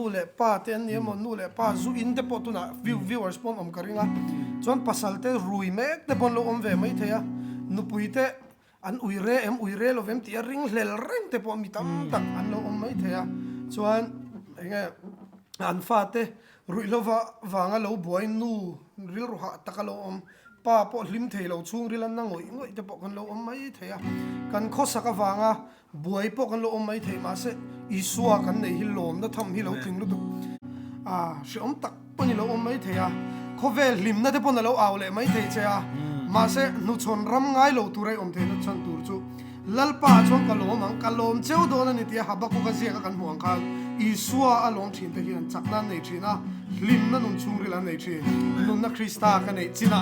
le pa ten ni mon nu le pa zu in te po tu na viewers pon om karinga chon pasalte rui mek te pon lo om ve mai theya nu puite an uire lo vem ti ring hlel reng te po mi tam tak an lo om mai theya chuan enge an fa te rui lo wanga lo boy nu ril ro ha takalo om pa po hlim thei lo chung rilan na ngoi te po kan lo om mai theya kan kho saka wanga buai po kan lo om mai thei ma se isua kan nei hi lom da tham hi lo tling lu tu shi om tak pani lo om mai theya kho vel hlim na te pon lo aw le mai thei cheya ma se nu chon ram ngai lo tu rai om thei na chan tur chu lalpa chon kalom cheu do na ni ti habakku ka zia kan huang khan isua along thin te hian chakna nei thina hlim na nun chung rilan nei thi nun na krista ka nei china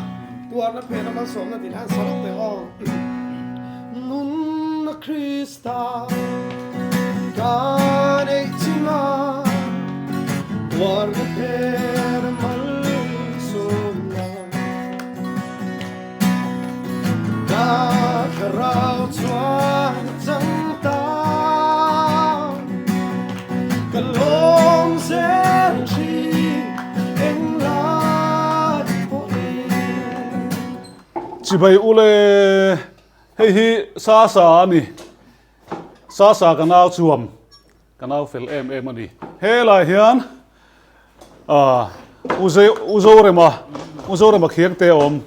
tuar na phena ma som na din han salok te o nun na krista ka nei china tuar na phena mal som na ka kharau chuan chang ta kalom sen chi eng la chỉ bay ule hay hi sa ni sa cái nào chuom cái nào fel em ani he lai hian uzo re ma khiang te om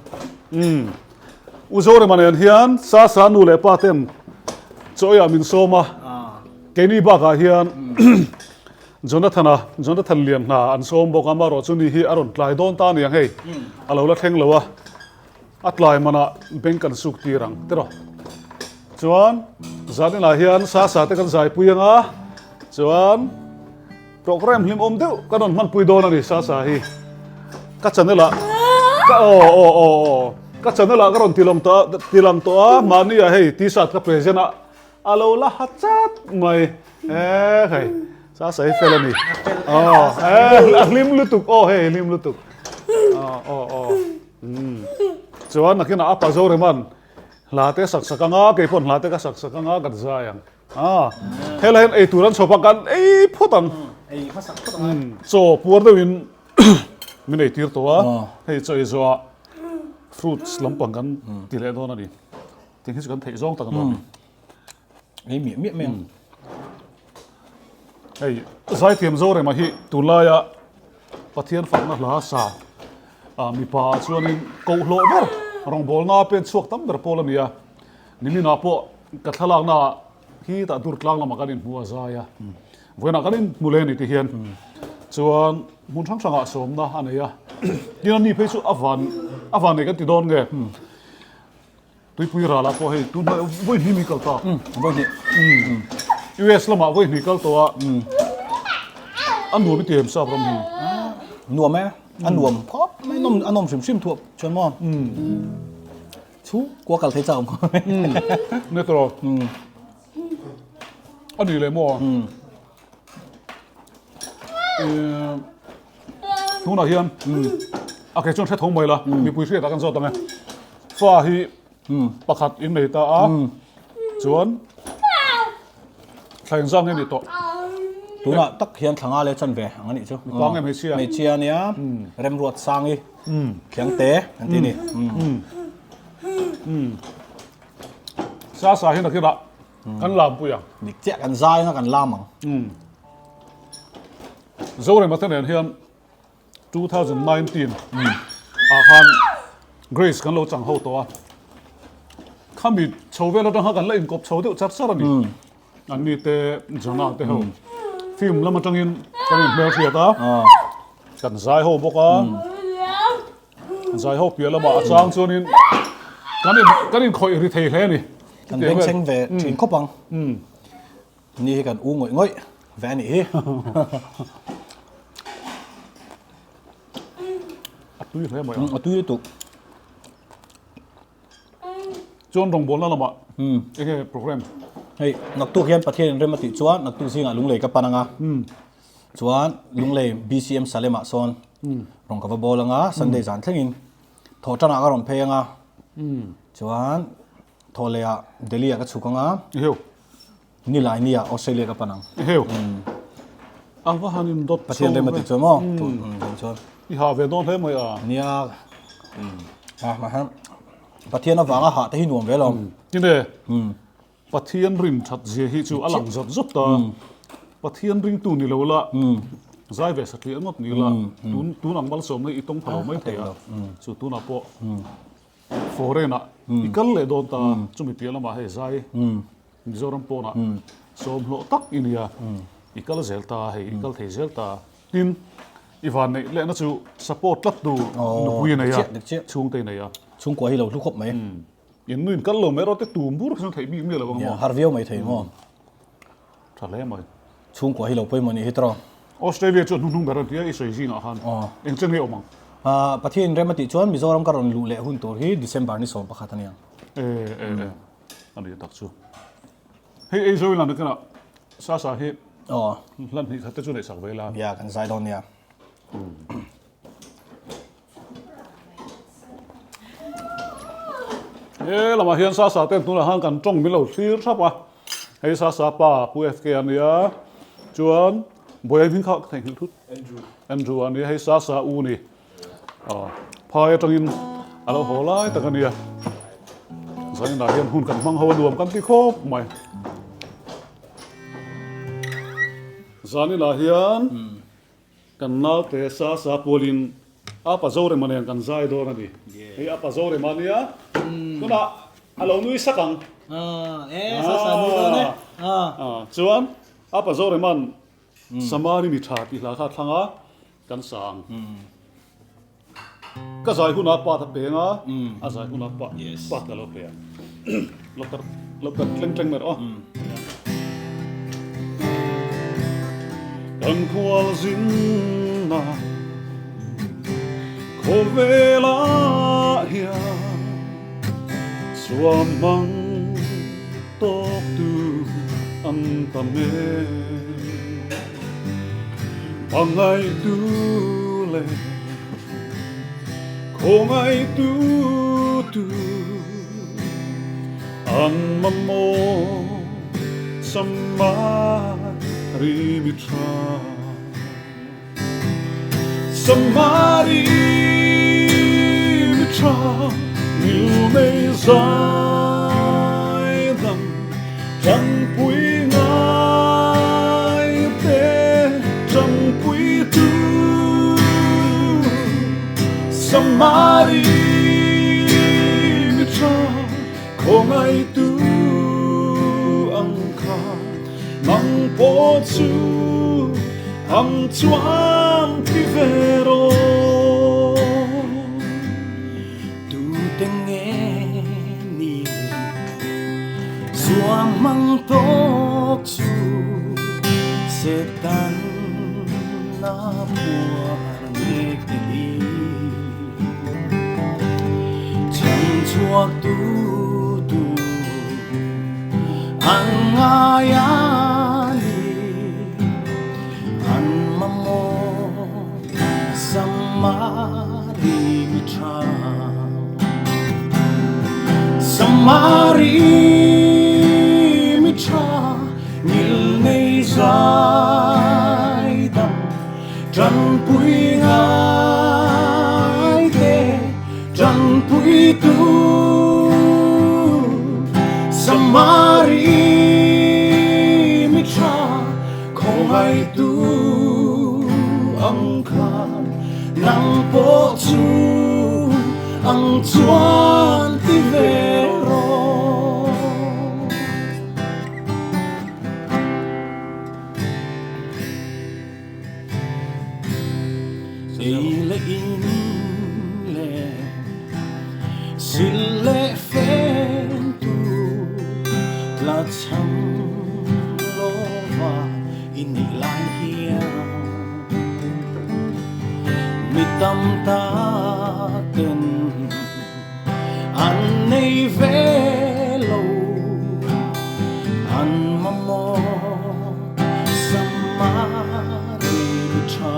uzo re ma nen hian sa nu le pa tem choya min soma ke ni ba ka hian Jonathan liam na an som bo kamaro chuni hi aron tlai don ta ni ang hei alo la theng lowa atlai mana benkan suk tirang tero chuan zani la hian sa te kan zai puyanga chuan program hlim om deuh kanon man pui don ani sa hi ka chanela ka ka chanela karon tilam to a mani a hei ti sat ka present a alo la hachat mai hei sa hi felani hlim lutuk hei hlim lutuk chuan nakina apa zo reman late saksakanga ke pon late ka saksakanga kan zayang helain ei turan sopakan ei photang ei masak photang so puar dewin min ei tir towa hei choi zo fruits lampang kan tile don ani ting hi kan thei zong tak don ei mi men hei zai tiam zo re ma hi tulaya pathian fakna la sa mi pa chuanin ko hlo ber rong bol na pen chuak tam ber polania nimi na po ka thalak na hi ta dur tlang lama kanin huwa zaya voina kanin muleni ti hian chuan mun thang sanga som na aneya dinan ni phechu avan ne ka ti don nge tui pui ra la po hei tu voi ni mi kal ta voi ni US lama voi ni kal to a an nu mi tiam sa pram hi nuam me an nuam phop mai nom sim thup chon mo chú qua cả thế chồng ne tro ani le mo thu na hian a ke chon the thong mai la mi pui hria ta kan zo ta nge fa hi pakhat in nei ta a chuan thlain zang ni to tu na tak hian thanga le chan ve angani chu pang em me chia nia rem ruat sang i khiang te an ti ni sa hian akira kan lam puya dik che kan zai na kan lam ang zo re ma ten hian 2019 a khan Grace kan lo chang ho to a khami chove lo ha kan la in kop chho de char sar ani an ni te jana te ho film lama tangin kan mer thia ta kan zai ho boka zai ho pia lama achang chuanin kanin khoi ri thei hle ni kan beng seng ve thin khopang ni kan u ngoi ve ni hi atui hle mai atui tu chon rong bol na lama eke program hei nak tu hian pathian remati chuan nak tu singa lunglei ka pananga chuan lunglei BCM Salema son rong ka bolanga Sunday zan thlengin thotana ka ron pheyanga chuan tholea Delhi ka chukanga heu ni lai nia Australia ka panang heu alwa hanin dot pathian re mati chu mo tu chu i ha ve don he mai a nia ma ha pathian awanga ha te hi nuam ve lom ni ne pathian rin that je hi chu alang zot zot ta pathian ring tu ni lo la zai ve sakli angot ni la tun ang bal som nei itong phalo mai thea chu tu na po forena ikal le don ta chumi piala ma he zai mizoram po na som lo tak inia ikal zelta he ikal the zelta tin ivan nei le na chu support lat du nu hui na ya chung te na ya chung ko hi lo lu khop mai in nuin kal lo mero te tumbur sang thei mi le bang mo har view mai thei mo thale mai chung ko hi lo poi mani hitro Australia chu nu nu beran tia i sei jing a han eng chen he omang pathian re mati chuan mizoram ka ron lu le hun tur hi December ni som pakhat ania ani tak chu he ei zoi lan kana sa he lan hi khatte chu nei sak vela ya kan zai don ya lama hian sa ten tu la hang kan tong mi lo thlir thap a hei sa pa pu fk ania chuan boy vin kha thai hil thut Andrew ani hei sa u ni phai tangin alo holai takania zai na hian hun kan mang hawan duam kan ti khop mai zani la hian kan nau te sa polin apa zore manen kan zai do na ni hei apa zore mania kuna alo nui sakang sa nu ne chuan apa zore man samari mi tha ti la kha thanga kan sang ka zai huna pa tha penga a zai huna pa pa ka lo pe lokar tleng mer kan khwal zin na Kovela hia Suamang tok tu antame Pangai tu le Kongai tu An mamo Samari mitra Samari mitra Mil mei zai dam Chẳng pui ngai te Chẳng pui tu Samari mitra Không ai tu ang ka Mang po chu Ang chuan ti vero tu tenge ni suamang tok chu setan na puar mek ni chang chuak tu angayani an mamo samari mitra samari mitra ngil nei zai dam trăng pui ngai te trăng pui tu samari mitra không ai tu ang khan nang po chu ang chuan ti vero le in le sil le fen tu la cham lo va in lai hia mi tam ta ten an nei ve lo an mamo samari cha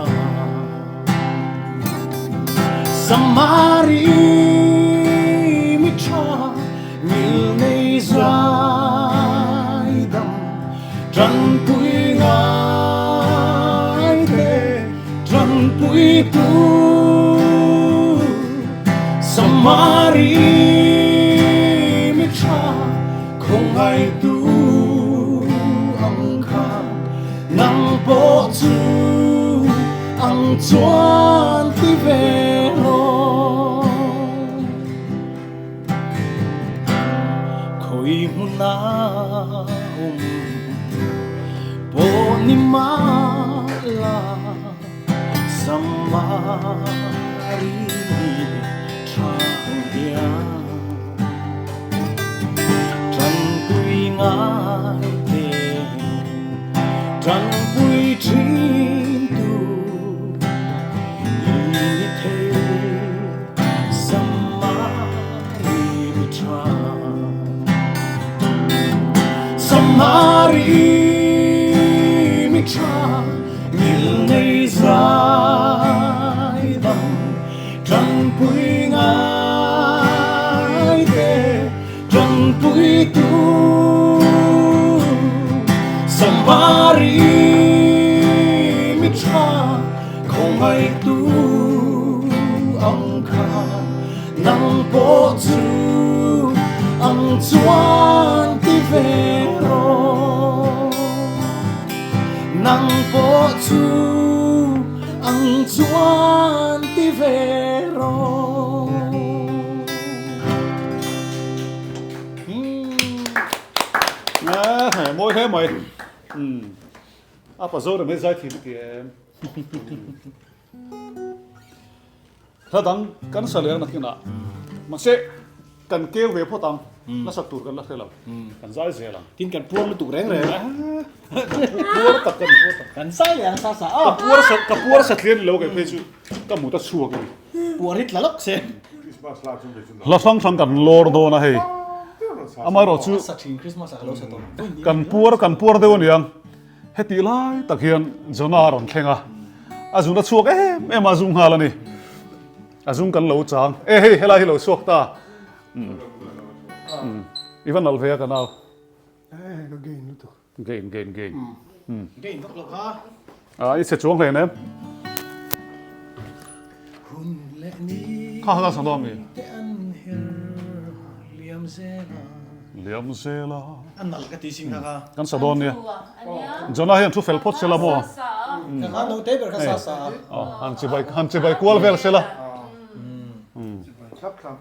samari mitra mil nei zai dam trăng pui ngai pui tu samari mi cha không ai tu ang kha nang po chu ang chuan ti ve lo khoi mu na po ni ma la samari thang dia trăng quy ngai te trăng quy chín tu ni te samari tra samari mi tra mil nei zai dam trăng quy ngai te trăng quy tu samari mi tra không ai tu ang kha nang po chu ang chuan ti ve ro nang po chu ang chuan ti ve ro mỗi thế mày à bà dâu là mấy giải thì kìaถ้าตังกันเสลียงนักกินอ่ะมันเสกกันเกลียวเวพอตังแล้วสักตัวกันละเท่าไหร่กันใจเสียหลัง tin kan puang tu reng re ปัวตัดกันปัวตัด kan sai yang sa sa กับปัวสักเลียนเราเก็บไปชูกับหมูตัดชัวกัน puang rit lalok se เราฟังฟังกันลอร์โดนะเฮ้ยอามาเราชู sa thin christmas alo sa to กันปัวเดี๋ยวนี้ยังเฮติไลตะเคียนจนารอนเข่งอ่ะอาจุนตัดชัวเอ๊ะมาจุงหาละนี่อาจุงกันเหลาจางเฮ้ยเฮลาเฮลาชัวตาอีวันนัลเวียกันเอา ก็เก่งรู้ตัว เก่ง dei tok lo ha อีเสร็จช่วงเลยนะ hun le ni ข้าก็สังดอมมี te an her liam zena เลียมเซลา an nal ka ti sing ha กันสังดอมเนี่ย Ania? จนน่าเห็นทุกเฟลพอดเซลาโม่ Sa? ka no te ber ka sa sa ฮันจิบายกวลเวลเซลา ครับครับ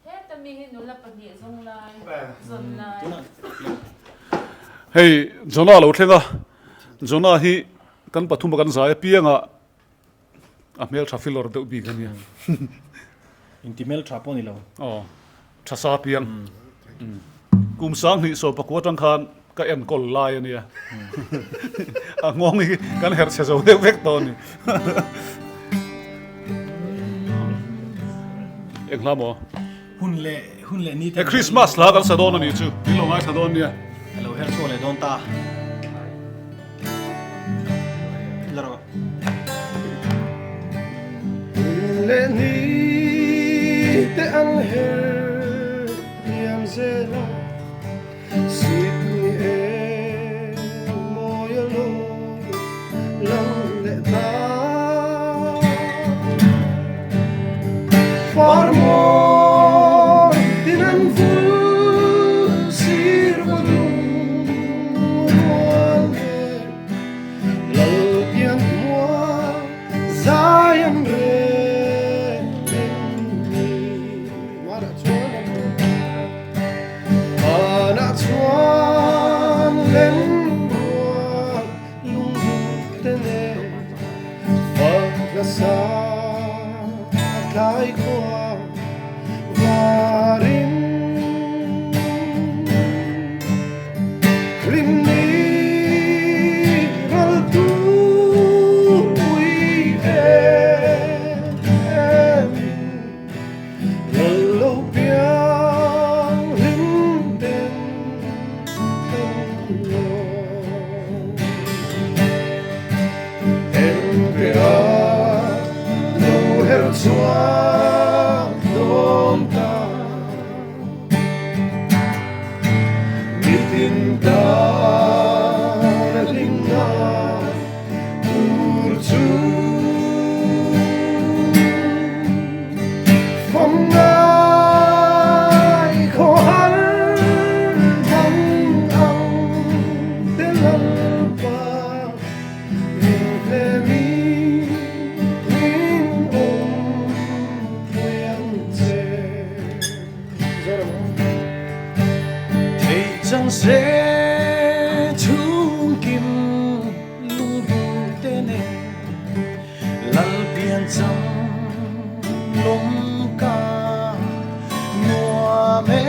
He tamihin nula pag di zong lai. Zon lai. เฮ้ยจนน่าเราเท่งอ่ะจนน่าฮีกันปฐุมกันสายเปียงอ่ะเมลทราฟิลอร์เดบีกันเนี่ย intimel trapo ni lo อ๋อทศาเปียงกุมสังนี่โซปกวตังคานก็เอ็นกอลไลน์เนี่ยงงอีกันเฮร์เซโซเดเวกตอนนี้เอ็งลาโม hun le ni เอคริสต์มาสลากันสะดอนนี่จูนี่ลงไอ้สะดอนเนี่ย hello her so le don ta laro le ni te an her liam zela sit ni e moyo lo lang le ta far more tinan fu sir wo dum lalpian moi Zion re Mana chuan len ruak lung tene Faglasa atlai kwa varin Rimni ral tu ui Hello piang lim den Em kaya chăm lung ca mùa mê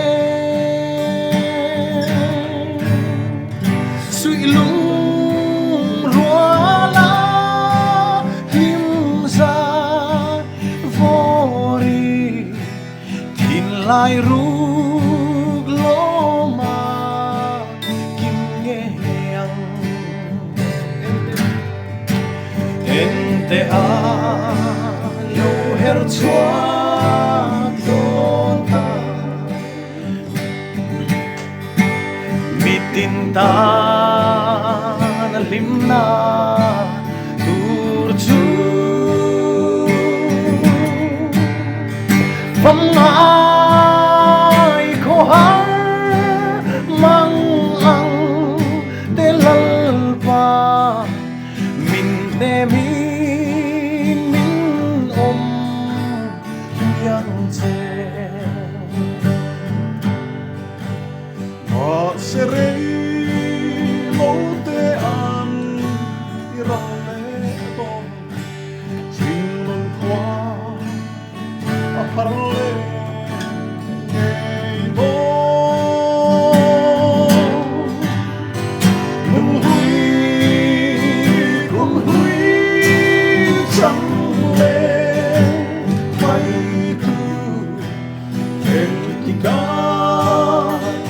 suy lung rùa lá him ra vô ri thìn lai rug lo ma kim nghe ang ente a lo her chua ton ta mitin ta na lim na tur chu phong ai ko har mang ang te lal pa min te min om yang che Mà sẽ rei lâu te an irang le tong Jing nun qua a parle ngay bo Mun hui chẳng le mai tu em ti ca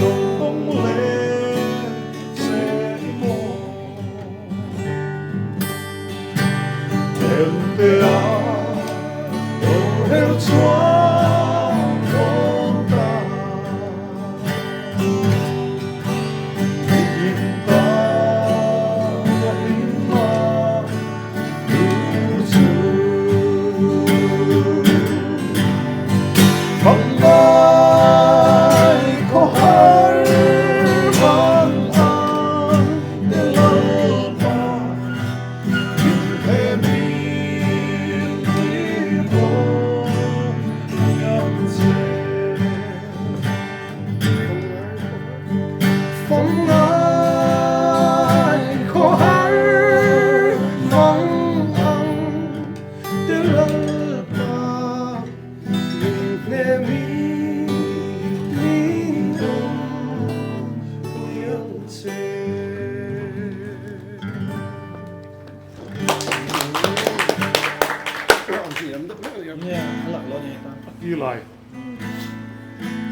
dong le se mo em te a o her chua con ta in ta in ma tu chu phong ai ko har mang an de lo pa in he mi bo yang che phong ai ko har mang an de lo pa đi lại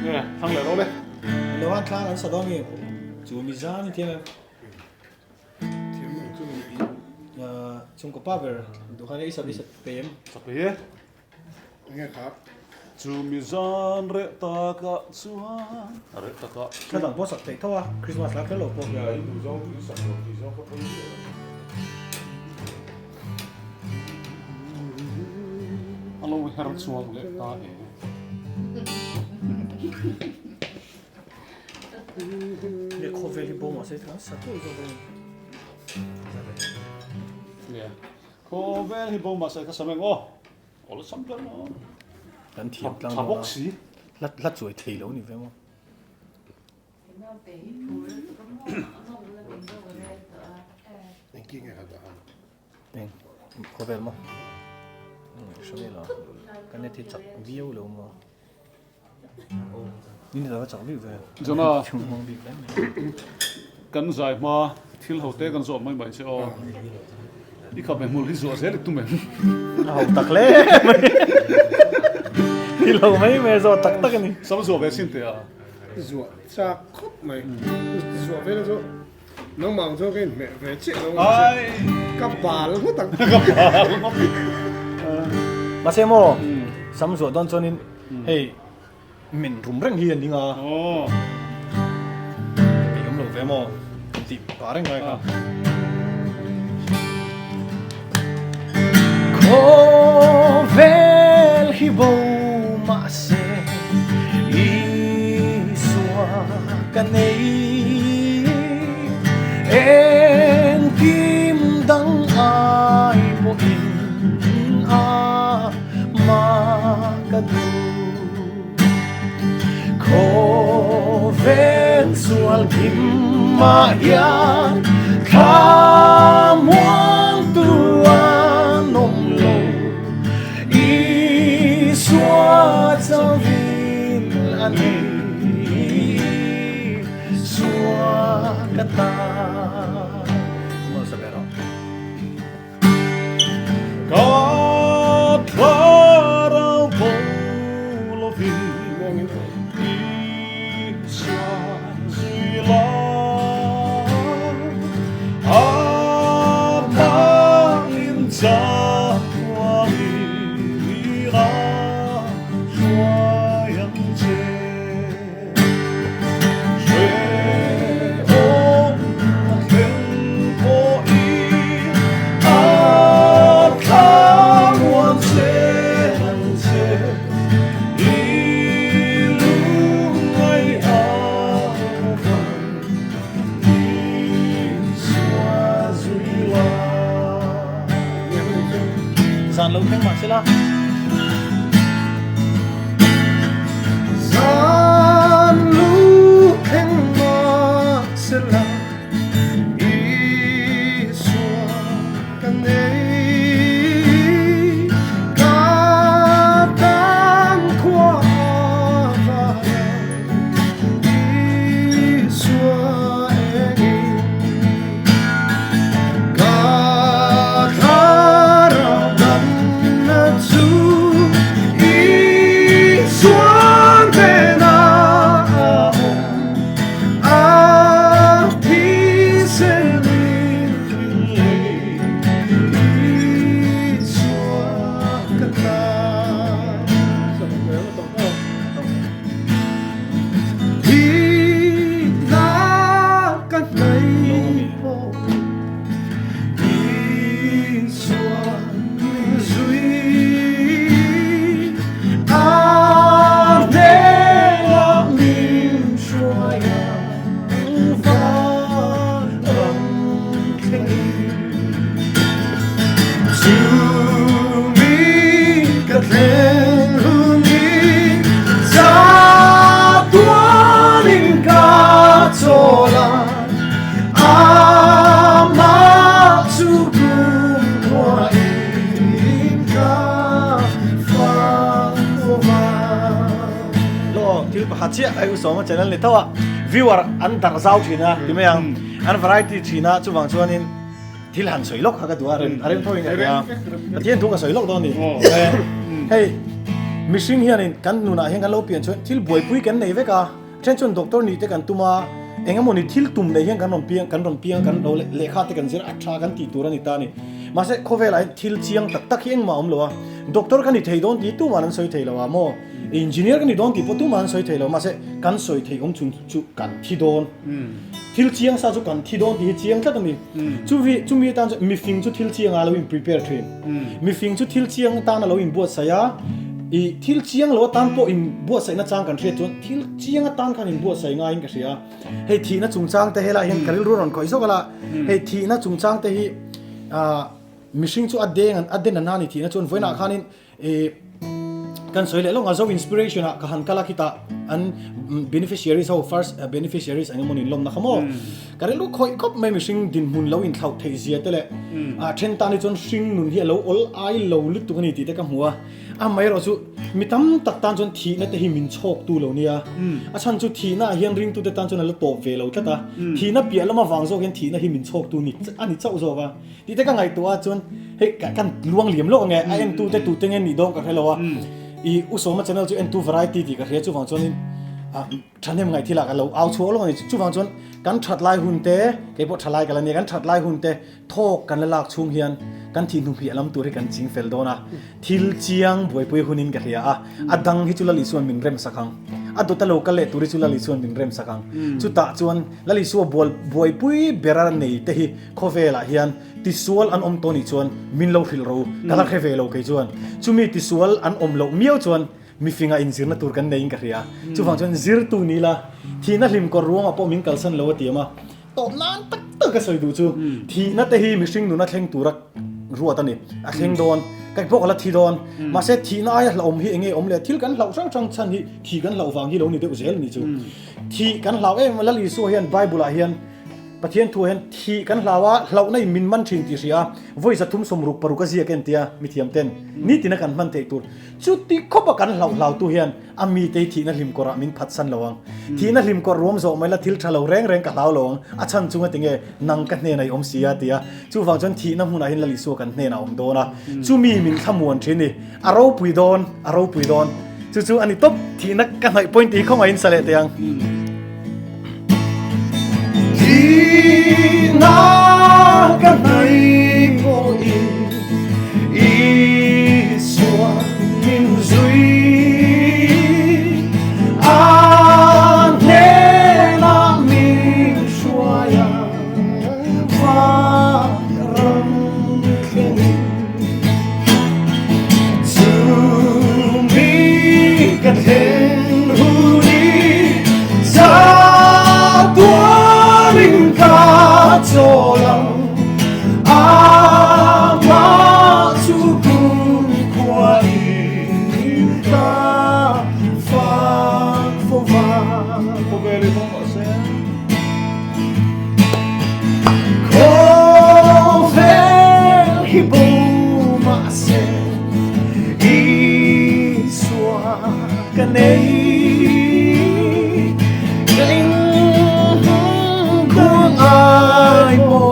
nè thằng lại đâu đấy Lo han tlang an sadongi chu mi zan ti na chung ko pa ber du khan isa bisa pem sắp về ngheครับ chú mi gian rẽ ta cả chuan rẽ ta cả ka dang po sak te thawa Christmas la ka lo po alo her chuang le ta le khovel hi bo ma se tra sa to zo nè cô bé hi bông mà sai cái sắm ngô olo sắm cái nó dan thiam tlang thà bốc xí lat chuai thei lo ni ve mo anh kia nghe hả eng khovel mo shone la kan ne thi chak view lo mo ni da chak vi ve cho nó chung mong bi ben cần giải mà thiếu hậu tế cần dọn mấy bảy xe ô đi khắp mình mua lý do thế được tụi mình hậu tak le hi lo mai me zo tak tak ni sao dọn về xin tiền à rủa cha khóc mày rủa với nó rủa nó mong cho cái mẹ về chuyện nó ai cặp bà nó hết tặng ma se mo sam zo don chonin hey min rum reng hi ani nga ồ yom lo ve mo ti pa reng ngai ka ko vel hi bo ma se i swa ka nei en kim dang ai mo in a ma ka du ko ven sual kim ma yan tha muang tu an nom lo na xóa yang chế xuê ôm thêm vô ý át khá muôn chế hằng chế đi lưu ngay áo vàng đi xóa duy la San lâu khen mà sẽ là Gian lu keng ma sila I sua kanei Ka tan kwa vaya I sua engi Ka thara dan na tu I sua chia ai usoma channel ni tawa viewer an dar zau thina timeyang an variety thina chuwang chuanin thil han soilok ha ka duaren aren thoin ya pathian thu ka soilok don ni hey missing hianin kan nuna heng lo pian chon thil boi pui kan nei veka chen chon doctor ni te kan tuma engamoni thil tum nei heng kan ron piang kan do lekha te kan zira atha kan ti turani ta ni mase khovel ai thil chiang tak tak hieng ma omlowa doctor kan ni thei don ti tu manan soi thei lawa mo engineer kan ni don ti potu man soi thei lo mase kan soi thei om chun chu kan thi don thil chiang sa chu kan thi don ti chiang tlat ni chu mi tan mi fing chu thil chiang a lo in prepare train mi fing chu thil chiang ta na lo in buat saya I thil chiang lo tan po in buat sai na chang kan thre chun thil chiang tan kan in buat sai nga in ka sia hei thi na chung chang te hela hen karil ron khoi so kala hei thi na chung chang te hi mishing chu adeng an ni thi na chun voina khanin kan soi le lo nga zo inspiration ka han kala kita an beneficiaries ho first beneficiaries ang mon in lom na khamo karil lu khoi kop mai mishing din mun lo in thlau thei zia tele then ta ni chon sing nun hi lo ol ai lo lit tu ni ti te ka huwa mai ro chu mitam tak tan chon thi na te hi min chok tu lo nia chan chu thi na hian ring tu te tan chon la top ve lo tata thi na pia lama wang zo gen thi na hi min chok tu ni ani chau zo wa ti te ka ngai to a chon he kan luang liam lo nge a en tu te tu te nge ni dong ka helo wa I usoma channel chu en tu variety ti ka hre chu wang chon in thanem ngai thila ka lo au chu lo ni chu wang chon kan that lai hun te ke bo thalai ka la ni kan that lai hun te thok kan la lak chung hian kan thi nu hi alam tu ri kan ching fel dona thil chiang boi pui hunin ka hria adang hi chu la li suan min rem sakhang adu ta local le turi chu la li suan min rem sakhang chu ta chuan la li su bol boi pui berar nei te hi khovela hian tisual an om toni chuan min lo hril ro kala khe ve lo ke chuan chumi tisual an om lo miau chuan mi finga in zirna tur kan nei ka hria chu wang chuan zir tu ni la thina hlim ko ruanga po min kalsan lo tiama to nan tak tak ka soi du chu thina te hi mishing nu na thleng turak ruat ani a thleng don kai pok la thi don ma se thina ai la om hi enge om le thil kan lau sang sang chan hi thi kan lau wang hi lo ni te uzel ni chu thi kan lau em la li so hian bible a hian pathian thu hen thi kan hlawa hlau nei min man thin ti ria voice athum somruk paru ka zia ken tia mithiam ten ni tina kan man te tur chu ti khopa kan hlau tu hian ami te thi na hlim kora min phat san lawang thi na hlim kor rom zo mai la thil thalo reng reng ka lau lawang a chan chunga tinge nang ka hne nai om sia tia chu wang chon thi na huna hin la li so kan hne na om do na chu mi min thamuan thini aro pui don chu ani top thi na ka ngai point ti khong in sale tiang na ka nai mo I sua min zui an ne na min shuaya va ram khen to me ka then hu ni sa tuaring ka cholang ama chukun kwai ta fa fo va På väldigt många sätt. Kovel hibo mase iswa kanei galing kung ay mo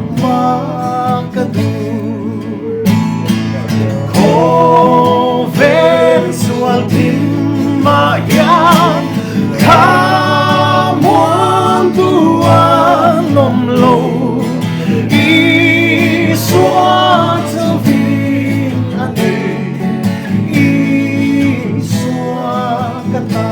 amakadu Kovel sualtin mayan kamuan tuan nom lo iswa tavin ane iswa kata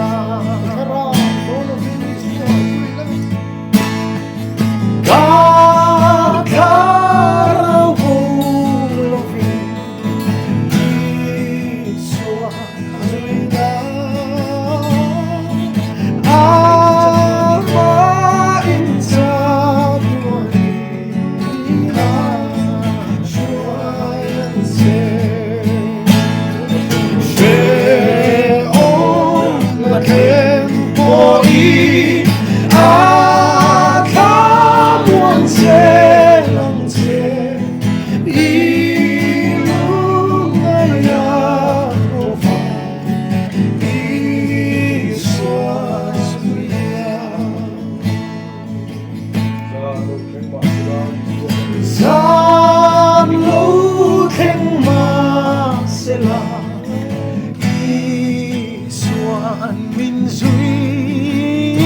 Kakaraw bulovin iswa Sam lo keng ma sela Iswan min zui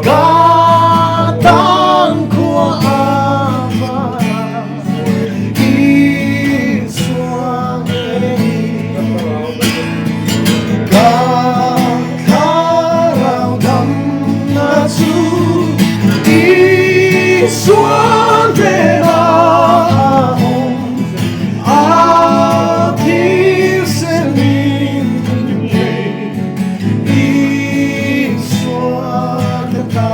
Gatang kwa ama Iswan Kakaraw dam na su Iswan tena atir senin Iswan teta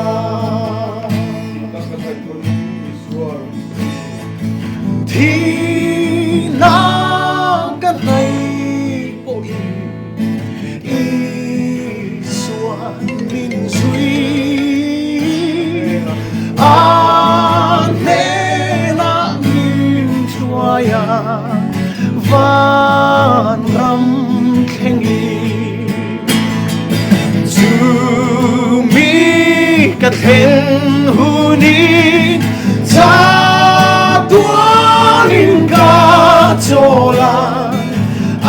Tinang kanay po Iswan min zui Anena min chuaya van ram khengi to me ka then huni ta tuanin ka chola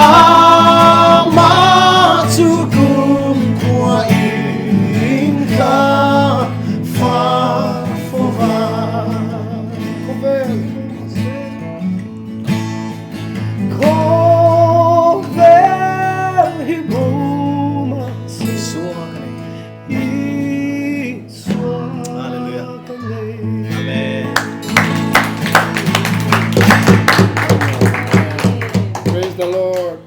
ama chukum kwa inka fa fova Kovel hibo masiswa iswa Hallelujah. Amen. Praise the Lord.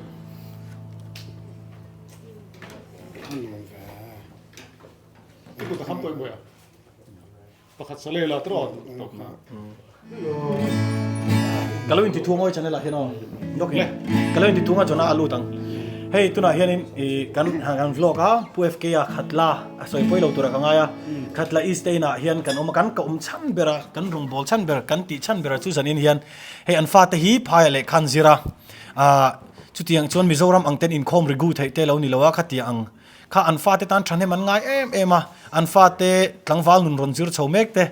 Itu tak hampa yang boleh. Pakat salela terus. Kalau inti tungo channel lah heno. Oke. Kalau inti tungo chona alu tang. Hey tuna hianin kan hang vlog ha pu FK ya khatla asoi poilo tura kangaya khatla is na hian kan kan ka chan bera kan rung bol chan bera kan ti chan bera chu sanin hian hey an fa te hi phai le khan zira chutiang chon Mizoram angten in khom rigu thai te lo ni lowa khatia ang kha an fa te tan than he man ngai ema an fa te tlangwal nun ron zir chhomek te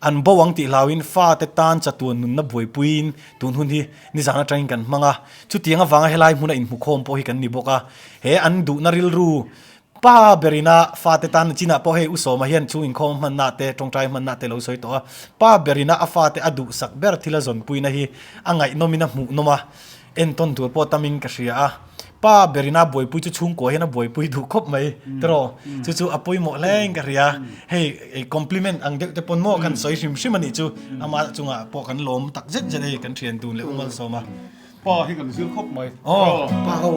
an bowang ti lawin fa te tan chatun nun na boi puin tun hun hi ni zana train kan manga chutianga wanga helai huna in mu khom po hi kan ni boka he an du na ril ru pa berina fa te tan china po he uso ma hian chu in khom man na te tong trai man na te lo soi to pa berina a fa te adu sak ber thila zon puina hi angai nomina mu noma en ton tur po taming ka ria a pa berina boy pui chu chung ko hena boy pui du khop mai tro chu apoi mo leng ka ria hey compliment ang de te pon mo kan soi sim sim ani chu ama chunga po kan lom tak zet zet ei kan thian tun le umal soma ป้าให้กันซื้อครบไหม oh pa ho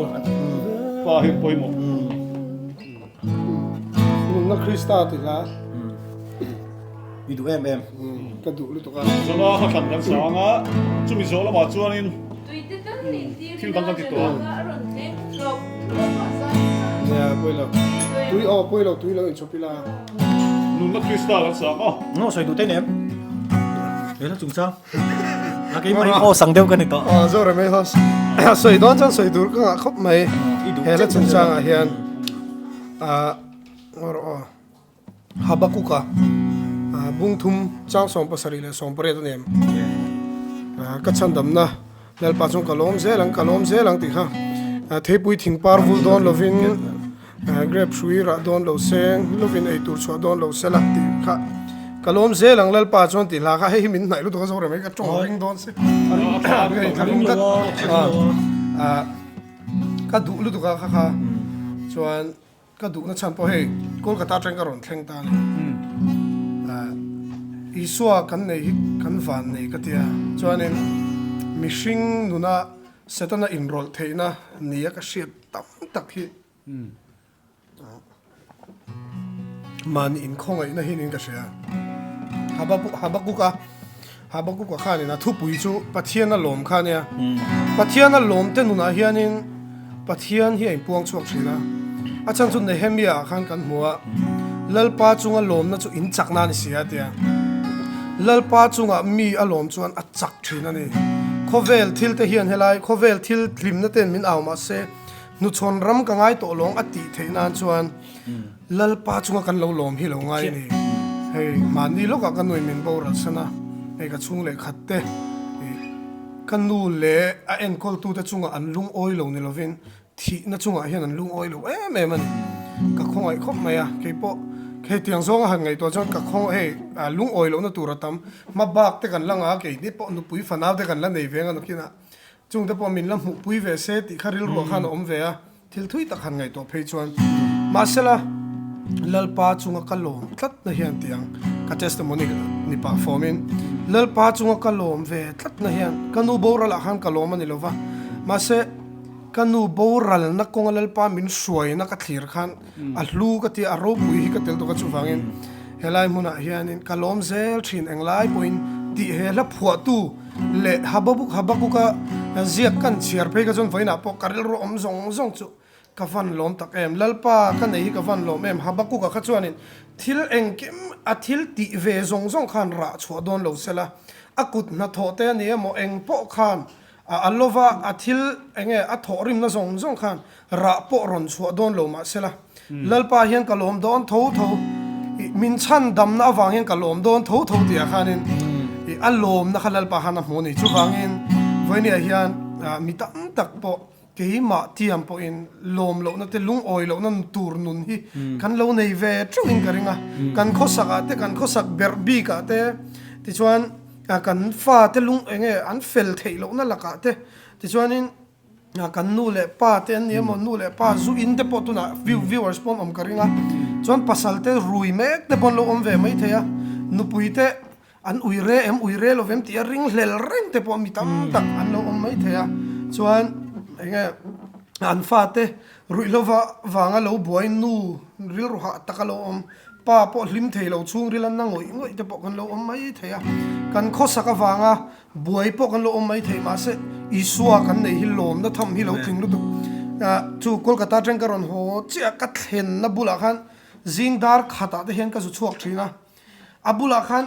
ป้าให้ปอยหมด na Krista ti la idu em ka du lu to ka สำหรับขันกันสองอ่ะจุ่มโซ่ละมาจวนนิน Tweeted ang hindi. Sino bang kantito? Aron, eh. So, ya puelo tui lo in chopila นุ่นนักคริสตัลกันสองอ่ะ no soi du ten em ela chung cha lagi mai ko sang deu kan ito zo re me hos soi don chan soi dur ka khop mai hela chun chang a hian or habakuka bung thum chang som pasari le som pare nem ka chan dam na lal pa chung kalom zelang ti kha the pui thing par vul don lovin grab shui ra don lo seng lovin ei tur chwa don lo sela ti kha kalom zelang lal pa chon ti la kha he min nai lu to zo re me ka chong ring don se ka du lu to ka kha chuan ka du na chan po he kolkata train ka ron thleng ta le iswa kan nei kan van nei ka tia chuanin mishing nuna setana enroll theina nia ka shit tam tak hi man in khongai na hin in ka shia habakuka khani na thu pui chu pathiana lom khania pathiana lom te nuna hianin pathian hi ai puang chuak thina achang chu nehemia khan kan hmuwa lalpa chunga lom na chu in chakna ni sia tia lalpa chunga mi alom chuan a chak thina ni khovel thil te hian helai khovel thil thlim na ten min awma se nu chon ram ka ngai to long ati theina chuan lalpa chunga kan lo lom hi lo ngai ni hei mani lo ka kan noi min bo ra sana ei ka chung le khatte kan nu le a en kol tu te chunga an lung oi lo ni lovin thi na chunga hian an lung oi lo em em ani ka khongai khop maya ke po ke tiang zong han ngai to chon ka khong hei lung oi lo na turatam ma bak te kan langa ke ni po nu pui fanaw te kan la nei venga no kina chung te po min lam hu pui ve se ti kharil ro khan om ve a thil thui tak han ngai to phei chuan masala lalpa chunga kalom tlat na hian tiang ka testimony ni pa formin lalpa chunga kalom ve tlat na hian kanu boral a khan kalom ani lova mase kanu boral na kong lalpa min suai na ka thlir khan a hlu ka ti a ro pui hi ka tel to ka chuwangin helai muna hianin kalom zel thin englai point ti hela phua tu le habaku ka ziak kan chiar phei ka jon voina po karil ro om zong chu ka van lom tak em lalpa ka nei ka van lom em habaku ka chuanin thil engkim a thil ti ve zong khan ra chua don lo sela akut na thote ni mo eng po khan alova a thil enge a thorim na zong khan ra po ron chua don lo ma sela lalpa hian ka lom don tho min chan dam na awang hian ka lom don tho ti a khanin a lom na khalal pa hana hmu ni chu wangin voinia hian mi tam tak po ke ma tiam po in lom lo na te lung oi lo na tur nun hi kan lo nei ve tring ka ringa kan khosaka te kan khosak berbi ka te ti chuan kan fa te lung enge an fel thei lo na laka te ti chuanin kan nu le pa te an yemo nu le pa zu in te po tu na viewers pon om ka ringa chuan pasal te rui mek te pon lo om ve mai theya nu pui te an uire lo vem ti ring hlel reng te po mi tam tak an lo om mai theya chuan enge an fa te rui lo wanga lo buai nu ril ro ha takalo om pa po hlim thei lo chung rilan na ngoi te po kan lo om mai theya kan khosaka wanga buai po kan lo om mai thei ma se isua kan nei hi lom na tham hi lo thing lu tu chu kolkata train ka ron ho chia ka thlen na bula khan zingdar khata te hen ka chu chuak thina abula khan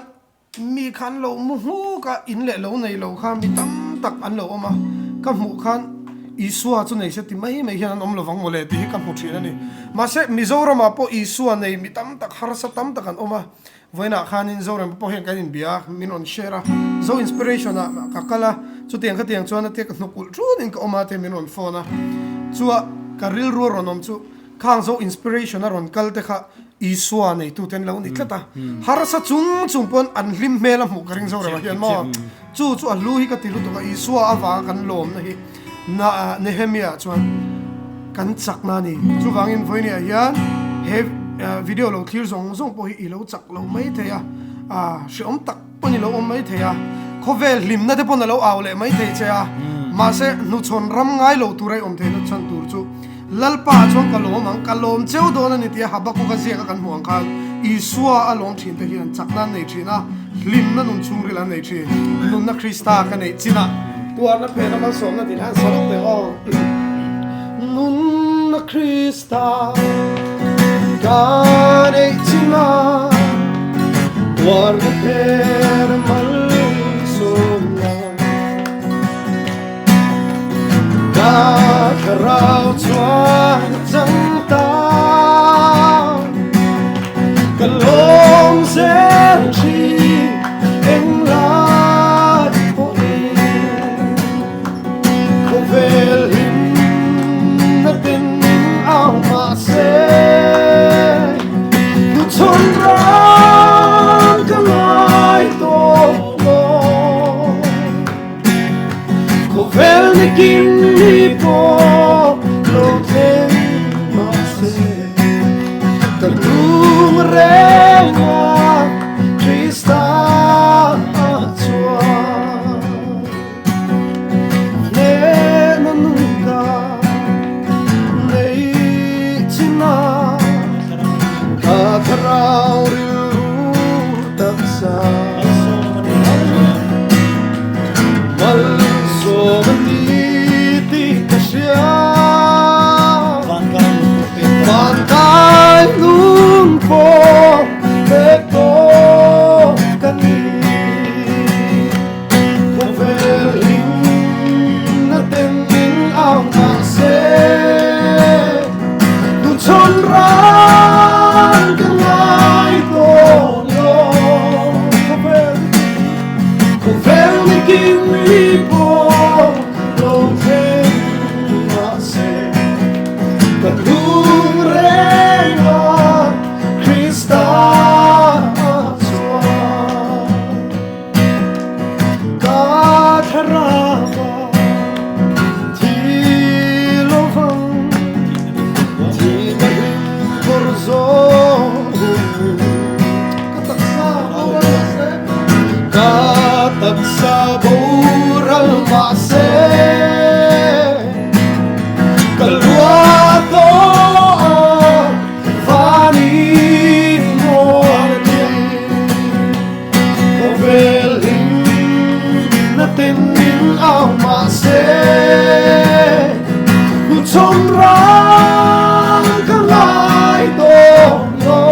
mi khan lo mu hu ka in le lo nei lo khan mi tam tak an lo oma ka mu khan isua chu nei se ti mai hian om lo wang mole ti ka mu thina ni ma se mizoram po isua nei mi tam tak har sa tam tak an oma voina khan in zoram po hen kan in bia min on share zo inspiration ka kala chu tiang chuan te ka nokul tun in ka oma te min on phone chuwa ka ril ro ronom chu khang zo inspiration a ron kal te kha isua nei tu ten lo ni tlata har sa chung pon an hlim mela mu karing zo ra hian ma chu a lu hi ka tilu to ka isua awa kan lom na hi na Nehemiah chuan kan chakna ni chu wangin voini a hian he video lo thlir zong po hi I lo chak lo mai theya hriom tak poni lo om mai theya khovel limna te pon lo aw le mai the cheya ma se nu chon ram ngai lo turai om the na chan tur chu lalpa chon kalom cheu don ani tia habaku ka zia kan huang khan isua alom thin te hian chakna nei thina limna nun chungri la nei thi nun na krista ka nei china tuar na phena ma som na din han salok te o nun na krista ka nei china tuar na phena mal som na ka karau chuan chang ta kalom zel chi eng la po ko vel hin na tin au ma se tu chon ran ka lai to lo ko vel ni kin ni po lo ten ma se ka lum renga Krista chua ne nanuda nei china ka tharau ru taksa mal so mani ti kasya van kai lum po pe ko kani ko velin na ten min au ma se tu chon ran ka ngai to lo ko vel ni kin li po lo ten ma se ka lum renga Krista chua ka tharava thi lo vang thi ma por zo ka taksa boral ma se kalwa to vani mo ko velin na tin min au ma se ku chom ran ka lai to lo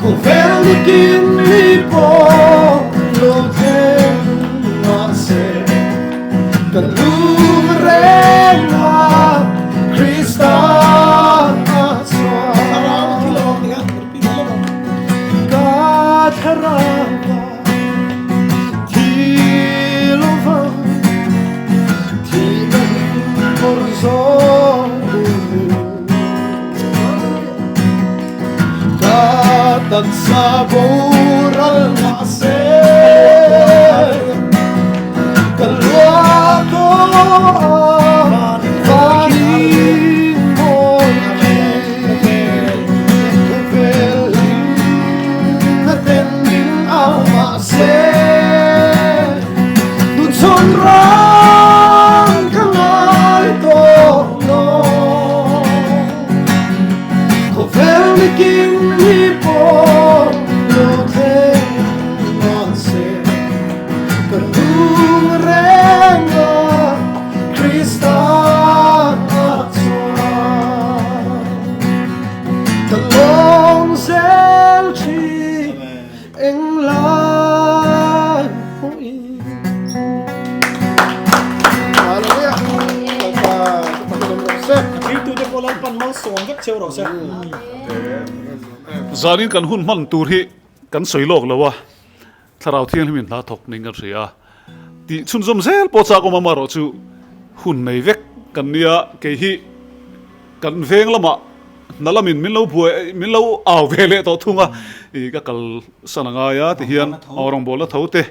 ko velin kin li po lo ten ma se ka lum renga Krista chua ka tharava thi lo vang thi ban por zo ka taksa boral ma se kalwa to vani mo na ten min au ma se tu chon ran ka lai to lo ko vel ni kin ni po lo ten ma se ka lum renga Krista chua kalom zel chi eng lai po Hallelujah. Itu dia polan pan mal song gak cheu ro se zanin kan hun man tur hi kan soilok lawa tharau thiang himin la thok ning ar ria ti chun zom zel po cha ko mama ro chu hun nei vek kan nia ke hi kan veng lama nalamin min lo buai min lo aw vele to thunga I ka kal sananga ya ti hian awrang bola thote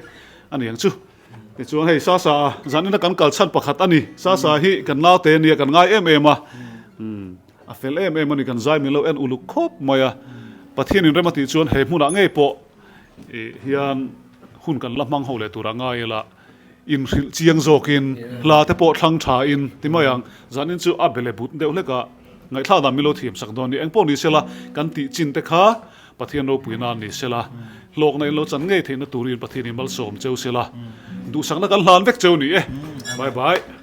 ani ang chu ti chuan hei sa sa zanin kan kal chan pakhat ani sa sa hi kan lau te ni kan ngai em a a fel em ani kan zai mi lo en uluk khop maya pathian in remati chuan he hmuna ngei po hian hun kan lamang ho le tura ngai la in chiang zokin la te po thlang tha in timayang zanin chu a bele but deuh leka ngai thla da milo thiam sak don ni engpo ni sela kan ti chin te kha pathian ro puina ni sela lok nei lo chan ngei theina turin pathian imal som cheu sela du sang na kan hlan vek cheu ni bye bye